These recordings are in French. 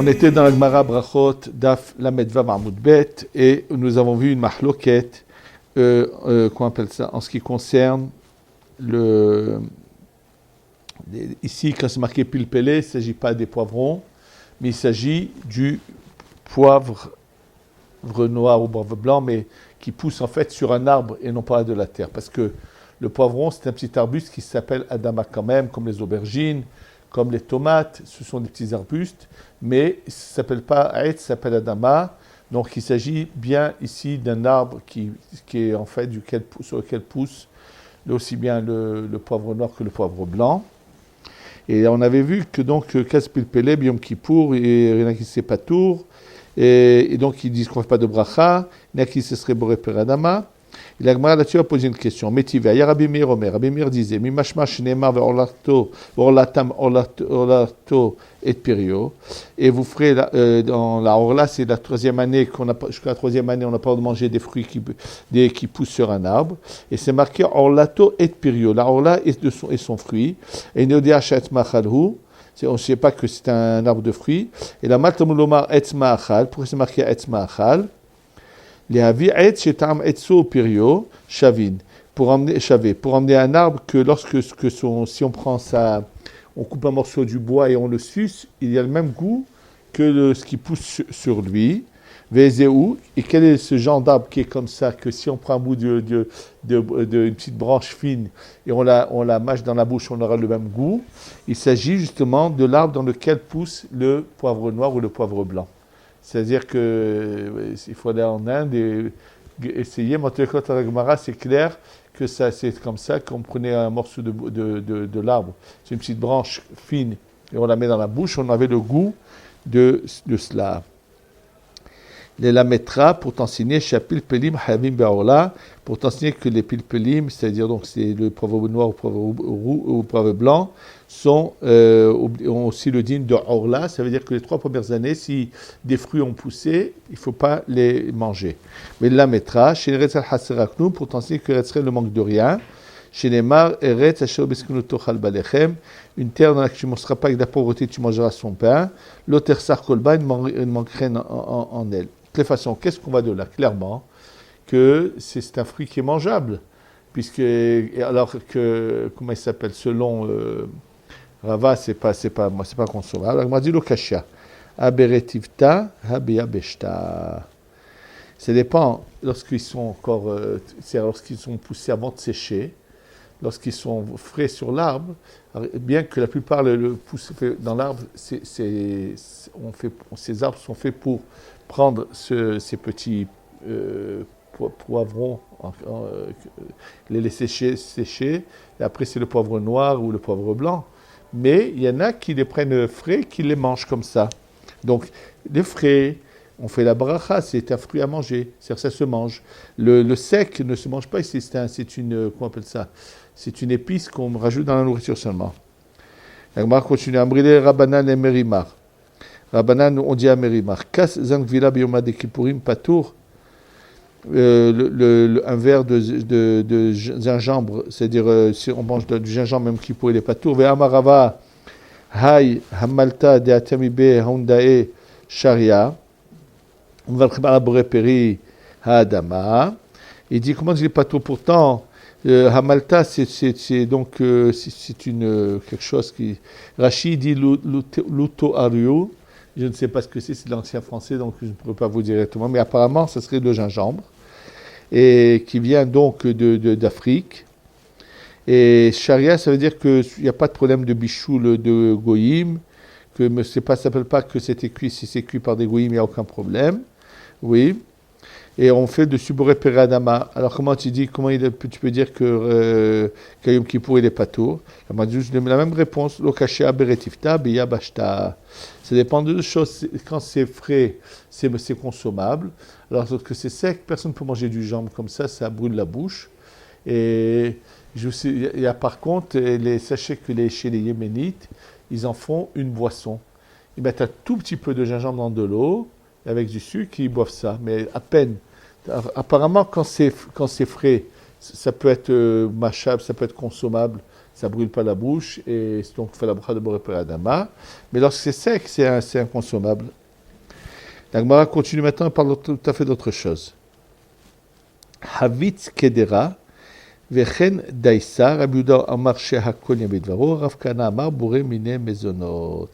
On était dans la Gemara Brachot, Daf Lamed Vav Amud Bet, et nous avons vu une mahloket, qu'on appelle ça, en ce qui concerne ici, quand c'est marqué pilpelé, il ne s'agit pas des poivrons, mais il s'agit du poivre noir ou poivre blanc, mais qui pousse en fait sur un arbre et non pas de la terre. Parce que le poivron, c'est un petit arbuste qui s'appelle Adama quand même, comme les aubergines, comme les tomates, ce sont des petits arbustes, mais ça ne s'appelle pas Aetz, ça s'appelle Adama. Donc il s'agit bien ici d'un arbre qui est en fait sur lequel pousse aussi bien le poivre noir que le poivre blanc. Et on avait vu que donc Kaspil Pelé, Yom Kippour, et rien qui c'est pas tour, et donc ils disent qu'on ne fait pas de bracha, il y en a qui se serait boré per Adama. Et la Gemara là-dessus a posé une question. Métivé, ya Rabbi Meir Omer, Rabbi Meir disait, Mimashmash Neemar Orlatam Orlato et Pirio. Et vous ferez, dans la Orla, c'est la troisième année, jusqu'à la troisième année, on n'a pas le droit de manger des fruits qui poussent sur un arbre. Et c'est marqué Orlato et Pirio. La Orla est son fruit. Et Neodea Shat Machalhu. On ne sait pas que c'est un arbre de fruits. Et la Matamulomar Etz Ma'achal. Pourquoi c'est marqué Etz Ma'achal? Les avis etz shetam etzo pirio shavin pour emmener un arbre que si on prend ça, on coupe un morceau du bois et on le suce, il y a le même goût que ce qui pousse sur lui. Vezeu, et quel est ce genre d'arbre qui est comme ça, que si on prend un bout d'une petite branche fine et on la mâche dans la bouche, on aura le même goût. Il s'agit justement de l'arbre dans lequel pousse le poivre noir ou le poivre blanc. C'est-à-dire qu'il faut aller en Inde et essayer. Motelkot Aragmara, c'est clair que c'est comme ça qu'on prenait un morceau de l'arbre. C'est une petite branche fine et on la met dans la bouche, on avait le goût de cela. Les lametra pour t'enseigner chez pilpelim havim be'orla, pour t'enseigner que les pilpelim, c'est-à-dire donc c'est le poivre noir ou poivre blanc, ont aussi le digne de orla. Ça veut dire que les 3 premières années, si des fruits ont poussé, il ne faut pas les manger. Mais lametra chez les retzal haseraknu pour t'enseigner que retzal ne manque de rien. Chez les mar eretz asher beskunu tochal balechem, une terre dans laquelle tu ne mangeras pas avec de la pauvreté, tu mangeras son pain. L'autre sar kolba, il ne manque rien en elle. De toute façon, qu'est-ce qu'on va de là? Clairement, que c'est un fruit qui est mangeable, alors que, comment il s'appelle, selon Rava, c'est pas consommable. Alors, il m'a dit le kasha, aberetivta, habiyabeshta. Ça dépend, lorsqu'ils sont lorsqu'ils sont poussés avant de sécher, lorsqu'ils sont frais sur l'arbre, bien que la plupart le poussent dans l'arbre, ces arbres sont faits pour prendre ces petits poivrons, les laisser sécher, et après c'est le poivre noir ou le poivre blanc. Mais il y en a qui les prennent frais, qui les mangent comme ça. Donc les frais, on fait la bracha, c'est un fruit à manger, c'est-à-dire ça se mange. Le sec ne se mange pas, c'est une, comment on appelle ça? C'est une épice qu'on rajoute dans la nourriture seulement. La Gemara continue à briller Rabbanan et Merimar. Rabbanan, on dit à Merimar, Kas zangvila biyoma de Kippourim patour, un verre de gingembre, c'est-à-dire si on mange du gingembre, même Kippour, il est patour. Ve amarava, hay, hamalta de atamibe, haundae, sharia, on va le boré peri, haadama. Il dit, comment il est patour? Pourtant, hamalta, c'est donc quelque chose qui. Rachid dit luto ariu. Je ne sais pas ce que c'est de l'ancien français, donc je ne pourrais pas vous dire directement, mais apparemment, ce serait le gingembre, et qui vient donc d'Afrique. Et charia, ça veut dire qu'il n'y a pas de problème de bichoul de goïm, que ça ne s'appelle pas que c'était cuit, si c'est cuit par des goïm, il n'y a aucun problème. Oui. Et on fait de suboré peradama. Alors comment tu peux dire que Yom Kippour il est pas tour? La même réponse. Lo kaché aberetifta biya bashta. Ça dépend de deux choses. Quand c'est frais, c'est consommable. Alors que c'est sec, personne ne peut manger du jambon comme ça brûle la bouche. Et il y a par contre, sachez que chez les Yéménites, ils en font une boisson. Ils mettent un tout petit peu de gingembre dans de l'eau, avec du sucre, ils boivent ça, mais à peine. Apparemment, quand c'est frais, ça peut être mâchable, ça peut être consommable, ça brûle pas la bouche, et donc on fait la bracha de Boré Pele Adama. Mais lorsque c'est sec, c'est inconsommable. La Gemara continue maintenant, elle parle tout à fait d'autre chose. Havitz kedera, vechen daïsa, Rabbi Yehuda amar shehakol yamidvaro, Rav Kana amar boré mine mezonot.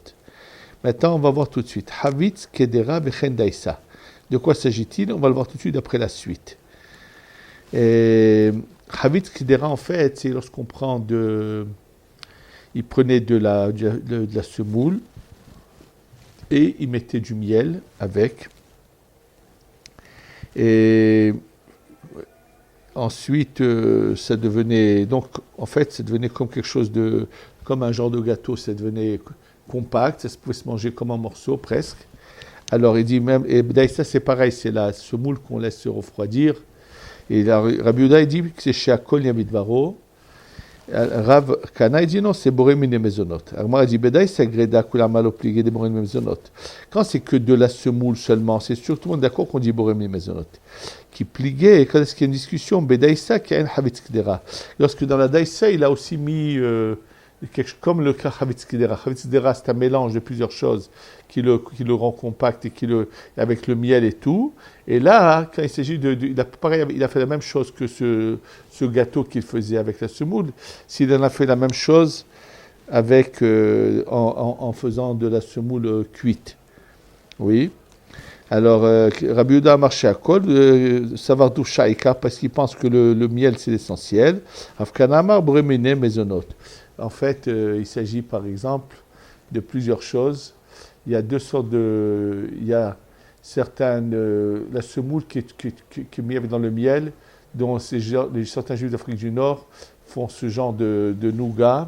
Maintenant, on va voir tout de suite. Havitz kedera, vechen daïsa. De quoi s'agit-il? On va le voir tout de suite après la suite. Havitz kedera, en fait, c'est lorsqu'on prend il prenait de la semoule, et il mettait du miel avec. Et ensuite, ça devenait, donc, en fait, ça devenait comme quelque chose comme un genre de gâteau, ça devenait compact, ça pouvait se manger comme un morceau, presque. Alors, il dit même, et ça c'est pareil, c'est la semoule qu'on laisse se refroidir. Et Rabbi Yehuda, il dit que c'est chez Akol Yamidvaro. Rav Kana, il dit non, c'est boré mine mezonot. Agmar dit Bedaï, c'est greda kula malo plié de boré mine mezonot. Quand c'est que de la semoule seulement, c'est sûr, tout le monde est d'accord qu'on dit boré mine mezonot. Qui plié, quand est-ce qu'il y a une discussion, Bedaïsa qui a un havitz kdera. Lorsque dans la daïsa, il a aussi mis quelque chose comme le cas havitz kdera. Havitz kdera, c'est un mélange de plusieurs choses qui le rend compact et avec le miel et tout. Et là, quand il s'agit il a fait la même chose que ce gâteau qu'il faisait avec la semoule. S'il en a fait la même chose avec, en faisant de la semoule cuite. Oui. Alors, Rabbi Yehuda a marché à Kol, savoir d'où Shaika, parce qu'il pense que le miel c'est l'essentiel. Afkanamar bremine mezonot. En fait, il s'agit par exemple de plusieurs choses. Il y a deux sortes il y a la semoule qui est mise dans le miel, dont certains juifs d'Afrique du Nord font ce genre de nougat,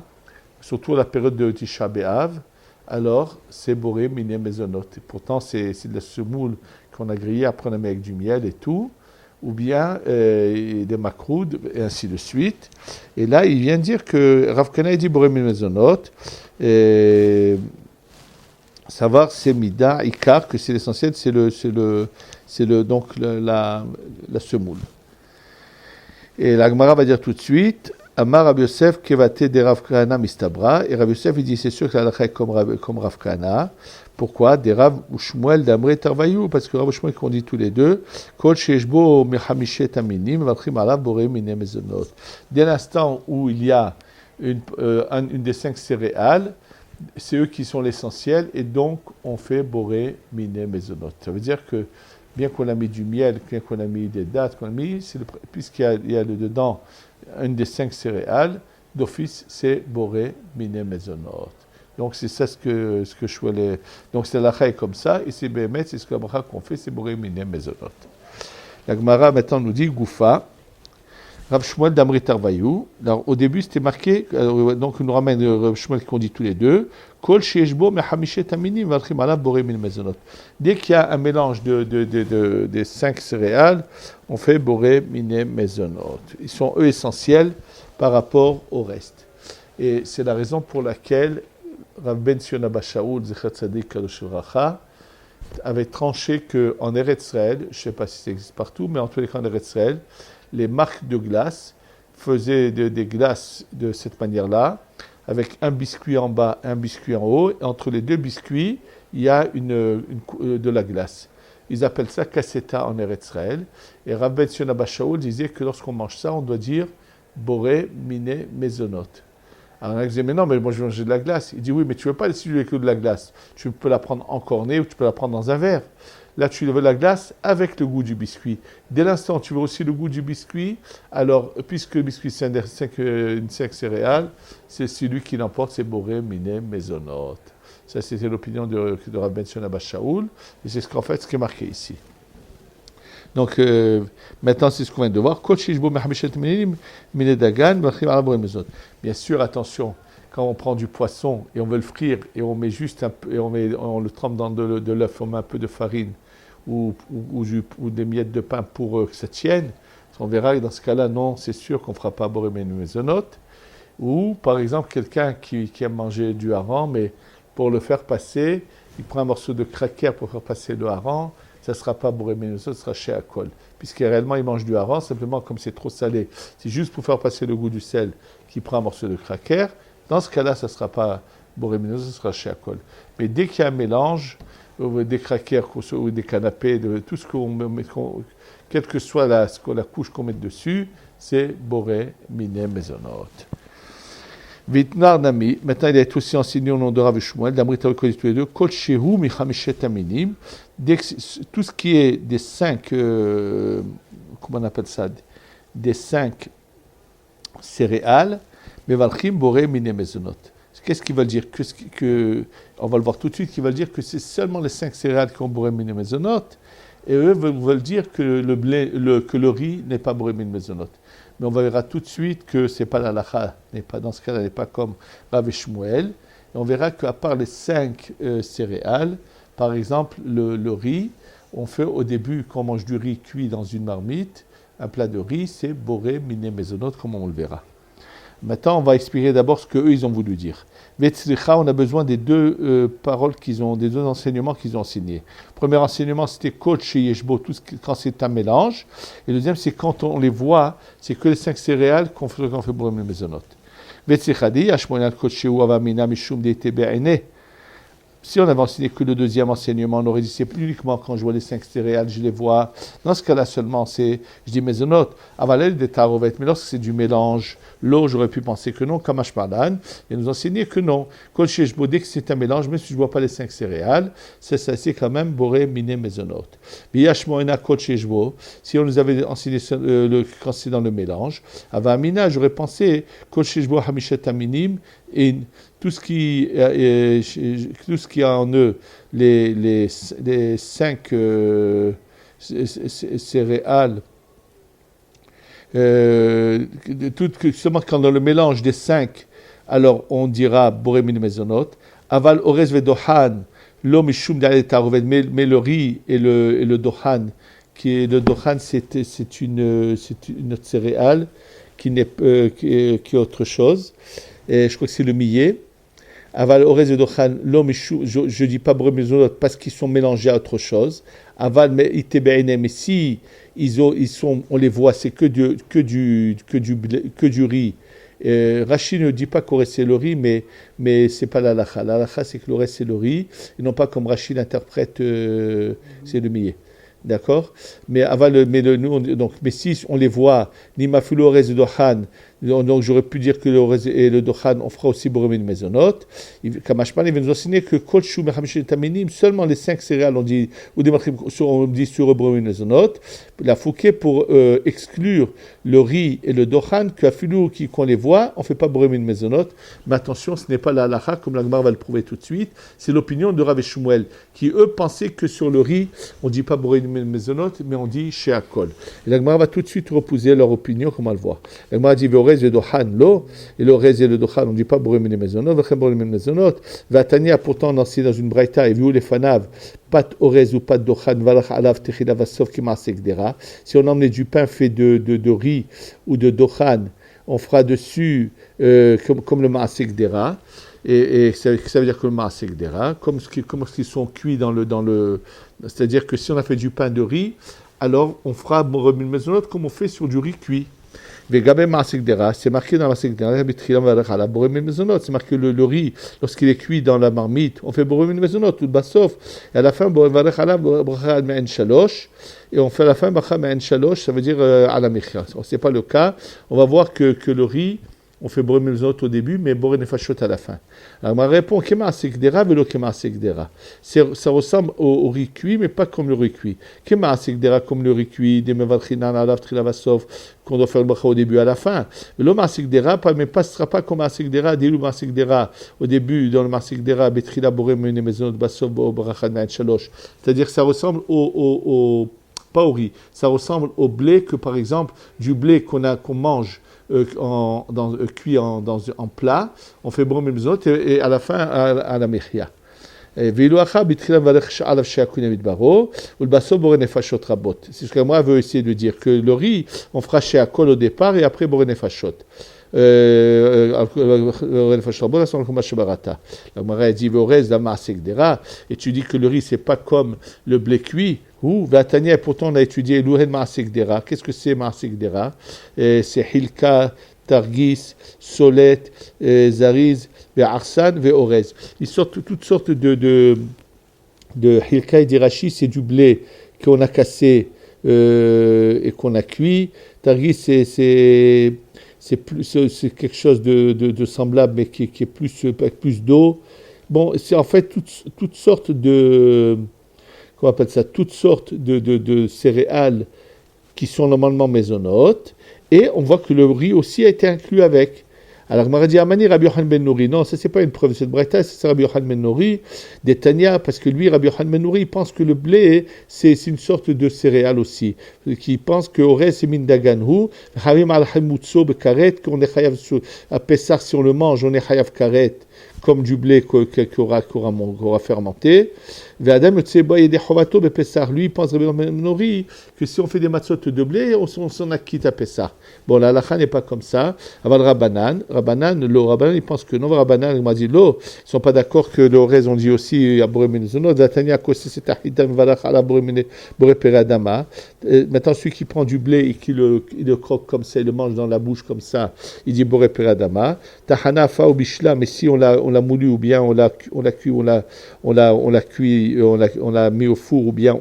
surtout à la période de Tisha B'Av. Alors, c'est boré miné mezonot. Et pourtant, c'est de la semoule qu'on a grillée, après on a mis avec du miel et tout, ou bien des macroudes, et ainsi de suite. Et là, il vient dire que Rav Kana dit boré miné mezonot, savoir c'est mida, ikar, que c'est l'essentiel, c'est donc la semoule. Et la Gemara va dire tout de suite, Amar Rabbi Yosef kevate de Rav Kana mistabra, et Rabbi Yosef il dit c'est sûr que la halakha est comme Rav Kana. Pourquoi? Des Rav Ushmuel d'Amre Tarvayou, parce que Rav Ushmuel qu'on dit tous les deux, Kol sheshbo mechamishet aminim, vaprim alav boré mine mezonot. Dès l'instant où il y a une des 5 céréales, c'est eux qui sont l'essentiel, et donc on fait boré mine mezonot. Ça veut dire que bien qu'on a mis du miel, bien qu'on a mis des dattes, puisqu'il y a dedans une des 5 céréales, d'office c'est boré mine mezonot. Donc c'est ça ce que je voulais. Donc c'est la chaï comme ça, et c'est bémet, c'est ce que la bracha qu'on fait, c'est boré mine mezonot. La Gemara maintenant nous dit Goufa. Rav Shmuel d'Amri Tarvayou. Alors, au début, c'était marqué, donc il nous ramène Rav Shmuel qu'on dit tous les deux, Kol sheyeshbo mehamishet aminim v'alchim alav boré min mezonot. Dès qu'il y a un mélange des 5 céréales, on fait boré min mezonot. Ils sont eux essentiels par rapport au reste. Et c'est la raison pour laquelle Rav Ben Sion Abba Shaul, Zecher Tzadik Kadosh V'Racha, avait tranché qu'en Eretz Israël, je ne sais pas si ça existe partout, mais en tous les cas en Eretz Israël, les marques de glace faisaient des glaces de cette manière-là, avec un biscuit en bas et un biscuit en haut. Et entre les deux biscuits, il y a de la glace. Ils appellent ça casseta en Eretz Israël. Et Rav Ben Sion Abba Shaul disait que lorsqu'on mange ça, on doit dire boré mine mezonot. Alors on disait, mais non, mais moi je vais manger de la glace. Il dit, oui, mais tu ne veux pas laisser que de la glace. Tu peux la prendre encornée ou tu peux la prendre dans un verre. Là, tu veux la glace avec le goût du biscuit. Dès l'instant où tu veux aussi le goût du biscuit, alors, puisque le biscuit c'est une 5 céréales, c'est celui qui l'emporte, c'est boré mine mezonot. Ça, c'était l'opinion de Rav Ben Sion Abba Shaul, et c'est ce qui est marqué ici. Donc, maintenant, c'est ce qu'on vient de voir. Bien sûr, attention, quand on prend du poisson et on veut le frire, et on met juste un peu, et on le trempe dans de l'œuf, on met un peu de farine ou des miettes de pain pour que ça tienne, on verra que dans ce cas-là, non, c'est sûr qu'on ne fera pas boré mezonot. Ou, par exemple, quelqu'un qui aime manger du hareng, mais pour le faire passer, il prend un morceau de cracker pour faire passer le hareng. ça ne sera pas boré minemezonot, ce sera chez Akol. Puisque réellement, il mange du hareng, simplement comme c'est trop salé, c'est juste pour faire passer le goût du sel qu'il prend un morceau de cracker. Dans ce cas-là, ça ne sera pas boré minemezonot, ce sera chez Akol. Mais dès qu'il y a un mélange, des crackers ou des canapés, de tout ce qu'on met, quelle que soit la couche qu'on met dessus, c'est boré minemezonot. Vitnar Nami, maintenant il est aussi enseigné au nom de Rav et Shmuel, d'Amrit tous les deux, Kol Shehu Michamishet Aminim, tout ce qui est des 5, comment on appelle ça, des 5 céréales, Mevalchim Boré Mine Mezonot. Qu'est-ce qu'ils veulent dire on va le voir tout de suite, qu'ils veulent dire que c'est seulement les 5 céréales qui ont Boré Mine Mezonot, et eux veulent dire que le riz n'est pas Boré Mine Mezonot. Mais on verra tout de suite que c'est pas l'halakha, dans ce cas-là, n'est pas comme Rav et Shmuel. Et on verra qu'à part les 5 céréales, par exemple le riz, on fait au début, quand on mange du riz cuit dans une marmite, un plat de riz, c'est boré miné mezonot, comme on le verra. Maintenant, on va expliquer d'abord ce qu'eux, ils ont voulu dire. Vetzricha, on a besoin des deux paroles des deux enseignements qu'ils ont enseignés. Premier enseignement, c'était Kol Sheyeshbo, quand c'est un mélange. Et le deuxième, c'est quand on les voit, c'est que les 5 céréales qu'on fait pour les mezonot. Vetzricha dit, Ashmonal Kol Shehu Avamina Mishum Deite Be'ene. Si on avait enseigné que le deuxième enseignement, on aurait dit c'est plus uniquement quand je vois les 5 céréales, je les vois. Dans ce cas-là seulement, je dis mezonot, avalel des tarovet. Mais lorsque c'est du mélange, l'eau, j'aurais pu penser que non, comme Ashmalan, et nous enseigner que non. Kol sheshbo, dès que c'est un mélange, même si je ne vois pas les 5 céréales, c'est quand même boré miné mezonot. Biyashmoena kol sheshbo, si on nous avait enseigné quand c'est dans le mélange, avamina, j'aurais pensé kol sheshbo hamishet aminim, et tout ce qui a en eux les 5 céréales, seulement quand dans le mélange des 5, alors on dira boré min mezonot, aval orez vedohan lo mishum d'ale tarovet, mais le riz et le dohan, le dohan c'est une céréale qui est autre chose. Et je crois que c'est le millet. Aval orez et dochan l'homme je dis pas boré mezonot parce qu'ils sont mélangés à autre chose. Aval mais itebeine, mais si on les voit, c'est que du riz. Rachid ne dit pas qu'au reste c'est le riz, mais c'est pas l'halakha. L'halakha c'est que le reste c'est le riz, et non pas comme Rachid interprète c'est le millet. D'accord? Mais si on les voit, ni mafulo orez et dochan, donc j'aurais pu dire que le orez et le dochan, on fera aussi boré min mezonot. Kamashpan, il va nous enseigner que kol shu mechamishet taminim, seulement les 5 céréales, on dit sur boré min mezonot. La fouquet pour exclure le riz et le dochan, qu'on les voit, on ne fait pas boré min mezonot. Mais attention, ce n'est pas la halakha, comme la Gemara va le prouver tout de suite. C'est l'opinion de Rav et Shmuel, qui eux pensaient que sur le riz, on ne dit pas boré min mezonot, mais on dit chez Akol. Et la Gemara va tout de suite repousser leur opinion, comme on le voit. La Gemara dit orez et dochan lo, et l'orez et le dochan, on ne dit pas boré min mezonot, vachem boré min mezonot. Vatania, pourtant, on enseigne dans une braïta, et vu les fanav, pat orez ou pat dochan, valach alav techila vasov ki maasek dera. Si on emmenait du pain fait de riz ou de dochan, on fera dessus comme le maasek dera. Et ça veut dire que le maasek dera, comme ce qu'ils sont cuits dans le, c'est-à-dire que si on a fait du pain de riz, alors on fera boré min mezonot comme on fait sur du riz cuit. Vegabe maasek dera, c'est marqué dans la maasek dera, boré min mezonot, c'est marqué le riz, lorsqu'il est cuit dans la marmite, on fait boré min mezonot, tout basof, et à la fin, boré varech ala, bracha me'en shalosh, et on fait à la fin, bracha me'en shalosh, ça veut dire à la mechia. Ce n'est pas le cas, on va voir que le riz, on fait boré min mezonot au début, mais boré nefashot à la fin. Alors, on répond, kema asek dera, velo kema asek dera. Ça ressemble au riz cuit, mais pas comme le riz cuit. Kema asek dera, comme le riz cuit, des mevalchinan, alav, trilavasov, qu'on doit faire le bracha au début et à la fin. Velo masek dera, mais ce ne sera pas comme asek dera, dilou masek dera, au début, dans le masek dera, betrila boré min mezonot, basov, bracha me'en shalosh. C'est-à-dire que ça ressemble pas au riz, ça ressemble au blé que, par exemple, du blé qu'on mange cuit en plat, on fait boré min mezonot et à la fin à la mechia. C'est ce que moi veut essayer de dire, que le riz, on fera chez Akol au départ et après boré nefashot. La Gemara dit et tu dis que le riz c'est pas comme le blé cuit, Ou, Vatania, et pourtant on a étudié Louhen Maasek Dera. Qu'est-ce que c'est Maasek Dera? C'est Hilka, Targis, Solet, Zariz, Arsan, Orez. Ils sortent toutes sortes de Hilka et d'Irachi, c'est du blé qu'on a cassé et qu'on a cuit. Targis, c'est quelque chose de semblable, mais qui est plus, avec plus d'eau. Bon, c'est en fait toutes sortes de... Comment on appelle ça? Toutes sortes de céréales qui sont normalement mésonotes. Et on voit que le riz aussi a été inclus avec. Alors, Gemara dit Amani Rabbi Yochanan ben Nouri. Non, ça c'est pas une preuve de cette braïta, c'est Rabbi Yochanan ben Nouri, des Tanya, parce que lui, Rabbi Yochanan ben Nouri, il pense que le blé, c'est une sorte de céréale aussi. Qui pense que Orez c'est min daganhu, Havim al hamutso bekaret, qu'on est chayav à Pessah, si on le mange, on est chayav karet, comme du blé qu'aura fermenté. Lui, il pense Rabbi Yochanan ben Nouri que si on fait des matzot de blé, on s'en acquitte à Pessah. Bon, la halakha n'est pas comme ça. Aval Rabbanan, il pense que non, Rabbanan, il m'a dit l'eau. Ils ne sont pas d'accord que l'orez, on dit aussi à Boré Menezonot. Zatania, Kossi, c'est Ahidan, Valach, à la Boré Peradama. Maintenant, celui qui prend du blé et qui le croque comme ça, il le mange dans la bouche comme ça, il dit Boré Peradama. Tahana, Fa ou Bishla, mais si on l'a moulu ou bien on l'a cuit, on l'a cuit, on l'a mis au four ou bien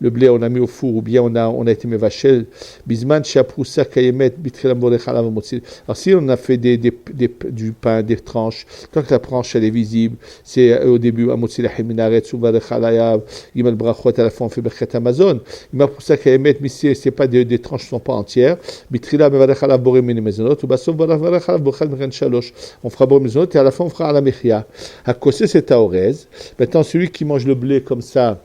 le blé on l'a mis au four ou bien on a été mévachel. Bisman, Shaproussa, Kayemet, Bitrelam, Boré Chalav, Motsil. Alors si on a fait du pain, des tranches, tant que la tranche elle est visible, c'est au début, Amotsil, Heminaret, Souva, Chalayav, Gimel Brachot, à la fin on fait Bechet Amazon. Mais pour ça Kayemet, mais c'est pas des tranches, ne sont pas entières. Bitrelam, Boré Chalav, Boré Menezonot, ou Basov, Boré Chalav, Boré Menezonot, Shalosh. On fera Boré Menezonot et à la fin on fera à la Mechia. À Kossé, c'est à Orez. Maintenant, celui qui mange le blé comme ça,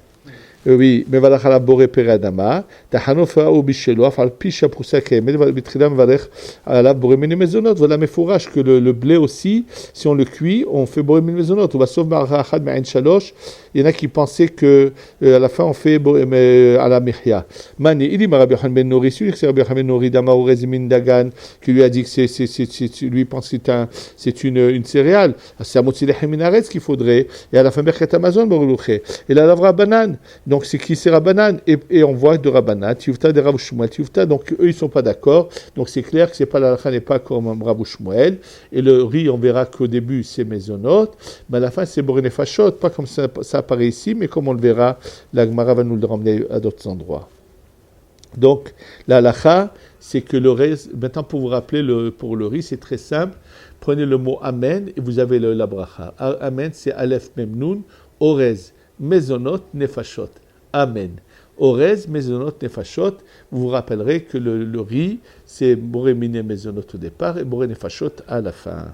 oui, mevalach ala boré peradama, tahanofa ou bichelo, afal pisha proussa kemed, vitrila mevalach ala boré mezonot. Voilà, mais fourrage que le blé aussi, si on le cuit, on fait boré mezonot. Ou va sauver marachad ma'en shalosh. Il y en a qui pensaient que à la fin on fait à la mechia. Mani, il dit Rabbi Yochanan ben Nouri, c'est Rabbi Yochanan ben Nouri d'Ama Orez min Dagan, qui lui a dit que lui pense que c'est une céréale. C'est à Motzileh Minaretz qu'il faudrait. Et à la fin, Berchet Amazon, Borulouché. Et là, la Rabbanan. Donc, c'est qui c'est Rabbanan? Et on voit de Rabbanan, Tioufta de Rav Shmuel, Tioufta. Donc, eux, ils ne sont pas d'accord. Donc, c'est clair que c'est pas la halakha n'est pas comme Rav Shmuel. Et le riz, on verra qu'au début, c'est Maisonot. Mais à la fin, c'est Boré Fachot. Pas comme ça apparaît ici, mais comme on le verra, la Gemara va nous le ramener à d'autres endroits. Donc, la halakha, c'est que le riz, maintenant pour vous rappeler, pour le riz, c'est très simple. Prenez le mot Amen et vous avez la bracha. Amen, c'est Aleph Memnoun, Orez, Mezonot, Nefashot. Amen. Orez, Mezonot, Nefashot. Vous vous rappellerez que le riz, c'est Boré Miné Mezonot au départ et Boré Nefashot à la fin.